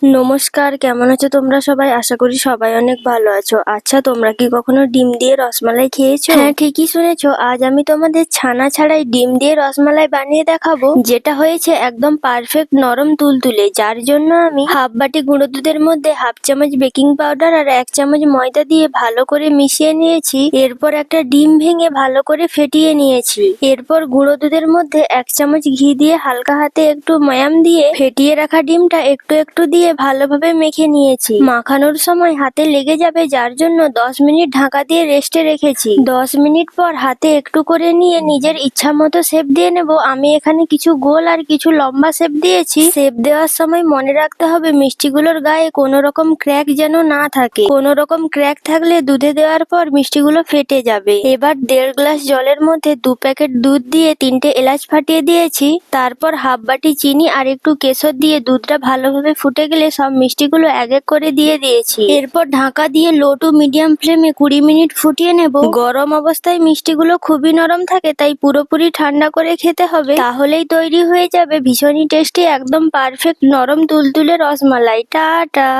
নমস্কার, কেমন আছো তোমরা সবাই? আশা করি সবাই অনেক ভালো আছো। আচ্ছা, তোমরা কি কখনো ডিম দিয়ে রসমালাই খেয়েছো? হ্যাঁ, ঠিকই শুনেছো। আজ আমি তোমাদের ছানা ছাড়াই ডিম দিয়ে রসমালাই বানিয়ে দেখাবো, যেটা হয়েছে একদম পারফেক্ট নরম তুলতুলে। যার জন্য আমি হাফ বাটি গুঁড়ো দুধের মধ্যে হাফ চামচ বেকিং পাউডার আর 1 চামচ ময়দা দিয়ে ভালো করে মিশিয়ে নিয়েছি। এরপর একটা ডিম ভেঙে ভালো করে ফেটিয়ে নিয়েছি। এরপর গুঁড়ো দুধের মধ্যে 1 চামচ ঘি দিয়ে হালকা হাতে একটু ময়াম দিয়ে ফেটিয়ে রাখা ডিমটা একটু একটু দিয়ে ভালোভাবে মেখে নিয়েছি। মাখানোর সময় হাতে লেগে যাবে, যার জন্য 10 মিনিট ঢাকা দিয়ে রেস্টে রেখেছি। 10 মিনিট পর হাতে একটু করে নিয়ে নিজের ইচ্ছা মতো শেপ দিয়ে নেব। আমি এখানে কিছু গোল আর কিছু লম্বা শেপ দিয়েছি। শেপ দেওয়ার সময় মনে রাখতে হবে মিষ্টিগুলোর গায়ে কোনো রকম ক্র্যাক যেন না থাকে। কোনো রকম ক্র্যাক থাকলে দুধে দেওয়ার পর মিষ্টিগুলো ফেটে যাবে। এবার 1.5 গ্লাস জলের মধ্যে 2 প্যাকেট দুধ দিয়ে 3টে এলাচ ফাটিয়ে দিয়েছি। তারপর হাফ বাটি চিনি আর একটু কেশর দিয়ে দুধটা ভালোভাবে ফুটে গেলে সব মিষ্টিগুলো এক এক করে দিয়ে দিয়েছি। এরপর ঢাকা দিয়ে লো টু মিডিয়াম ফ্লেমে 20 মিনিট ফুটিয়ে নেব। গরম অবস্থায় মিষ্টিগুলো খুবই নরম থাকে, তাই পুরোপুরি ঠান্ডা করে খেতে হবে। তাহলেই তৈরি হয়ে যাবে ভীষণই টেস্টি, একদম পারফেক্ট নরম তুলতুলে রসমালাই। টাটা।